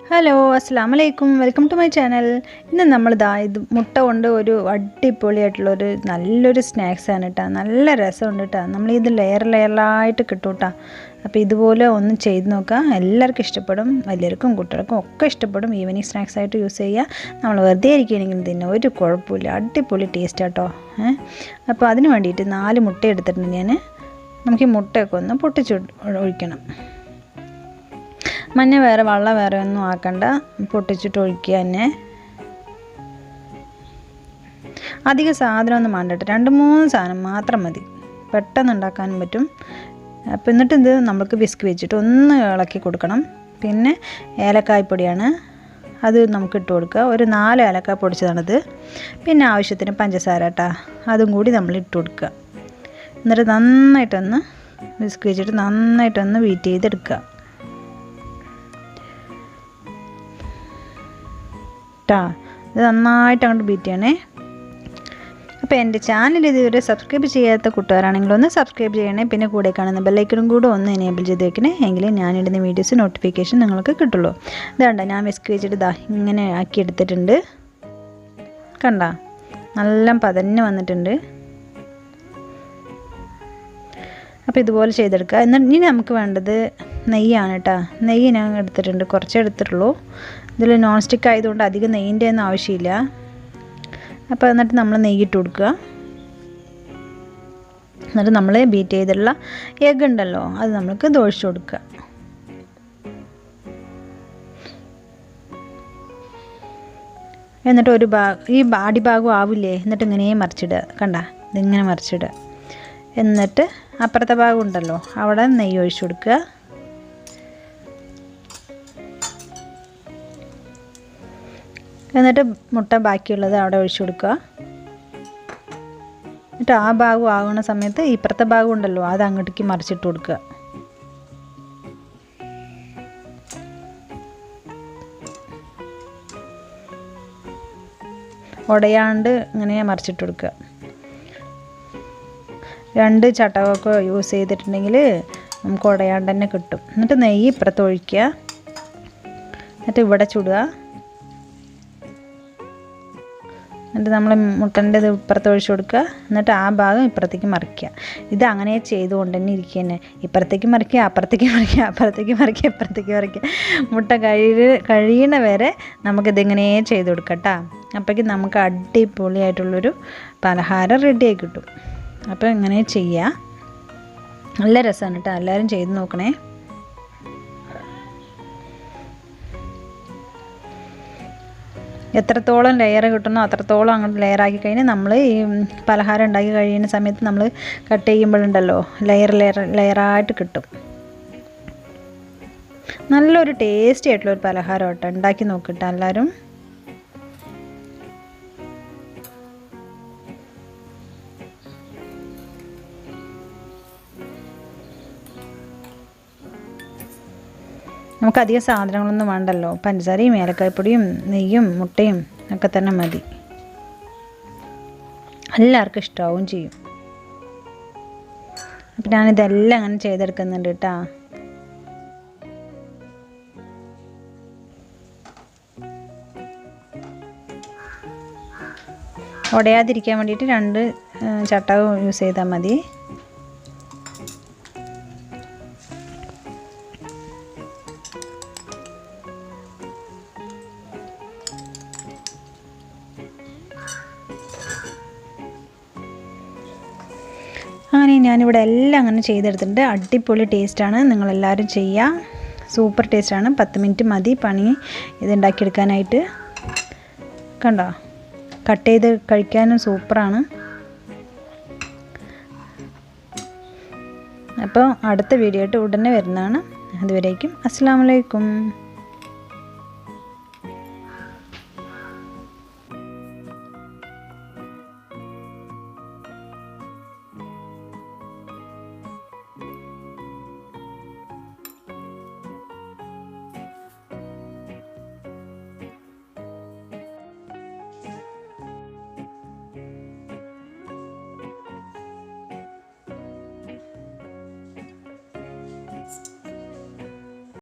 Hello അസ്സലാമലൈക്കും, welcome to my channel. ഇന്ന് നമ്മളിതാ ഇത് മുട്ട കൊണ്ട് ഒരു അടിപൊളിയായിട്ടുള്ളൊരു നല്ലൊരു സ്നാക്സാണ് കേട്ടോ. നല്ല രസമുണ്ട് കേട്ടോ. നമ്മളിത് ലെയറായിട്ട് കിട്ടും കേട്ടോ. അപ്പോൾ ഇതുപോലെ ഒന്ന് ചെയ്ത് നോക്കാം, എല്ലാവർക്കും ഇഷ്ടപ്പെടും. വലിയവർക്കും കുട്ടികൾക്കും ഒക്കെ ഇഷ്ടപ്പെടും. ഈവനിങ് സ്നാക്സായിട്ട് യൂസ് ചെയ്യുക. നമ്മൾ വെറുതെ ഇരിക്കുകയാണെങ്കിൽ തിന്നെ ഒരു കുഴപ്പമില്ല, അടിപൊളി ടേസ്റ്റ് കേട്ടോ. അപ്പോൾ അതിന് വേണ്ടിയിട്ട് 4 മുട്ട എടുത്തിട്ടുണ്ട് ഞാൻ. നമുക്ക് ഈ മുട്ടയൊക്കെ ഒന്ന് പൊട്ടിച്ച് ഒഴിക്കണം. മഞ്ഞ വേറെ വെള്ളം വേറെ ഒന്നും ആക്കണ്ട, പൊട്ടിച്ചിട്ട് ഒഴിക്കുക തന്നെ. അധികം സാധനമൊന്നും വേണ്ടിട്ട് 2-3 സാധനം മാത്രം മതി, പെട്ടെന്ന് ഉണ്ടാക്കാനും പറ്റും. അപ്പോൾ എന്നിട്ട് ഇത് നമുക്ക് വിസ്ക് വെച്ചിട്ട് ഒന്ന് ഇളക്കി കൊടുക്കണം. പിന്നെ ഏലക്കായ്പ്പൊടിയാണ്, അത് നമുക്ക് ഇട്ട് കൊടുക്കുക. ഒരു 4 ഏലക്കായ പൊടിച്ചതാണിത്. പിന്നെ ആവശ്യത്തിന് പഞ്ചസാര കേട്ടോ, അതും കൂടി നമ്മൾ ഇട്ട് കൊടുക്കുക. എന്നിട്ട് നന്നായിട്ടൊന്ന് വിസ്ക് വെച്ചിട്ട് നന്നായിട്ടൊന്ന് ബീറ്റ് ചെയ്തെടുക്കുക കേട്ടോ. ഇത് നന്നായിട്ട് അങ്ങോട്ട് ബീറ്റ് ചെയ്യണേ. അപ്പോൾ എൻ്റെ ചാനൽ ഇതുവരെ സബ്സ്ക്രൈബ് ചെയ്യാത്ത കൂട്ടുകാരാണെങ്കിൽ ഒന്ന് സബ്സ്ക്രൈബ് ചെയ്യണേ. പിന്നെ കൂടെ കാണുന്ന ബെല്ലൈക്കനും കൂടെ ഒന്ന് എനേബിൾ ചെയ്ത് വെക്കണേ, എങ്കിലേ ഞാനിടുന്ന വീഡിയോസ് നോട്ടിഫിക്കേഷൻ നിങ്ങൾക്ക് കിട്ടുള്ളൂ. ഇതാണ്ട ഞാൻ വിസ്ക് വെച്ചിട്ട് ഇതാ ഇങ്ങനെ ആക്കി എടുത്തിട്ടുണ്ട്. കണ്ട നല്ല പതഞ്ഞ് വന്നിട്ടുണ്ട്. അപ്പോൾ ഇതുപോലെ ചെയ്തെടുക്കുക. എന്നിട്ട് ഇനി നമുക്ക് വേണ്ടത് നെയ്യാണ് കേട്ടോ. നെയ്യ് ഞാൻ എടുത്തിട്ടുണ്ട്, കുറച്ചേ എടുത്തിട്ടുള്ളൂ. ഇതിൽ നോൺ സ്റ്റിക്ക് ആയതുകൊണ്ട് അധികം നെയ്യിൻ്റെ ഒന്നും ആവശ്യമില്ല. അപ്പോൾ എന്നിട്ട് നമ്മൾ നെയ്യിട്ട് കൊടുക്കുക. എന്നിട്ട് നമ്മൾ ബീറ്റ് ചെയ്തിട്ടുള്ള എഗ്ഗ് ഉണ്ടല്ലോ, അത് നമുക്ക് ദോഷിച്ച് കൊടുക്കുക. എന്നിട്ട് ഈ അടിഭാഗം ആവില്ലേ, എന്നിട്ട് ഇങ്ങനെ മറിച്ചിടുക. കണ്ട ഇതിങ്ങനെ മറിച്ചിടുക. എന്നിട്ട് അപ്പുറത്തെ ഭാഗം ഉണ്ടല്ലോ, അവിടെ നെയ്യ് ഒഴിച്ചു കൊടുക്കുക. എന്നിട്ട് മുട്ട ബാക്കിയുള്ളത് അവിടെ ഒഴിച്ചു കൊടുക്കുക. എന്നിട്ട് ആ ഭാഗം ആകുന്ന സമയത്ത് ഇപ്പുറത്തെ ഭാഗം ഉണ്ടല്ലോ, അത് അങ്ങോട്ടേക്ക് മറിച്ചിട്ട് കൊടുക്കുക. ഉടയാണ്ട് ഇങ്ങനെ മറിച്ചിട്ട് കൊടുക്കുക. 2 ചട്ടകമൊക്കെ യൂസ് ചെയ്തിട്ടുണ്ടെങ്കിൽ നമുക്ക് ഉടയാണ്ട് തന്നെ കിട്ടും. എന്നിട്ട് നെയ്യ് ഇപ്പുറത്ത് ഒഴിക്കുക. എന്നിട്ട് ഇവിടെ ചുടുക. എന്നിട്ട് നമ്മൾ മുട്ടൻ്റെ ഇത് ഇപ്പുറത്ത് ഒഴിച്ച് കൊടുക്കുക. എന്നിട്ട് ആ ഭാഗം ഇപ്പുറത്തേക്ക് മറിക്കുക. ഇത് അങ്ങനെ ചെയ്തുകൊണ്ട് തന്നെ ഇരിക്കുക തന്നെ. ഇപ്പുറത്തേക്ക് മറിക്കുക, അപ്പുറത്തേക്ക് മറിക്കുക, അപ്പുറത്തേക്ക് മറിക്കുക, ഇപ്പുറത്തേക്ക് മറിക്കുക. മുട്ട കഴിയണ വരെ നമുക്കിതിങ്ങനെ ചെയ്ത് കൊടുക്കാം കേട്ടോ. അപ്പോഴേക്കും നമുക്ക് അടിപൊളിയായിട്ടുള്ളൊരു പലഹാരം റെഡിയായി കിട്ടും. അപ്പോൾ ഇങ്ങനെ ചെയ്യുക, നല്ല രസമാണ് കേട്ടോ. എല്ലാവരും ചെയ്ത് നോക്കണേ. എത്രത്തോളം ലെയർ കിട്ടണോ അത്രത്തോളം അങ്ങോട്ട് ലെയറാക്കി കഴിഞ്ഞാൽ നമ്മൾ ഈ പലഹാരം ഉണ്ടാക്കി കഴിയുന്ന സമയത്ത് നമ്മൾ കട്ട് ചെയ്യുമ്പോഴുണ്ടല്ലോ ലെയറായിട്ട് കിട്ടും. നല്ലൊരു ടേസ്റ്റി ആയിട്ടുള്ളൊരു പലഹാരം കേട്ടോ. ഉണ്ടാക്കി നോക്കിട്ടോ എല്ലാവരും. നമുക്കധികം സാധനങ്ങളൊന്നും വേണ്ടല്ലോ, പഞ്ചസാരയും ഏലക്കായ്പ്പൊടിയും നെയ്യും മുട്ടയും ഒക്കെ തന്നെ മതി. എല്ലാവർക്കും ഇഷ്ടമാവും ചെയ്യും. അപ്പം ഞാനിതെല്ലാം അങ്ങനെ ചെയ്തെടുക്കുന്നുണ്ട് കേട്ടോ. ഉടയാതിരിക്കാൻ വേണ്ടിയിട്ട് 2 ചട്ടകം യൂസ് ചെയ്താൽ മതി. അങ്ങനെ ഞാനിവിടെ എല്ലാം അങ്ങനെ ചെയ്തെടുത്തിട്ടുണ്ട്. അടിപൊളി ടേസ്റ്റാണ്, നിങ്ങളെല്ലാവരും ചെയ്യുക. സൂപ്പർ ടേസ്റ്റാണ്. 10 മിനിറ്റ് മതി പണി ഇതുണ്ടാക്കിയെടുക്കാനായിട്ട്. കണ്ടോ, കട്ട് ചെയ്ത് കഴിക്കാനും സൂപ്പറാണ്. അപ്പോൾ അടുത്ത വീഡിയോ ആയിട്ട് ഉടനെ വരുന്നതാണ്. അതുവരേക്കും അസ്സലാമു അലൈക്കും.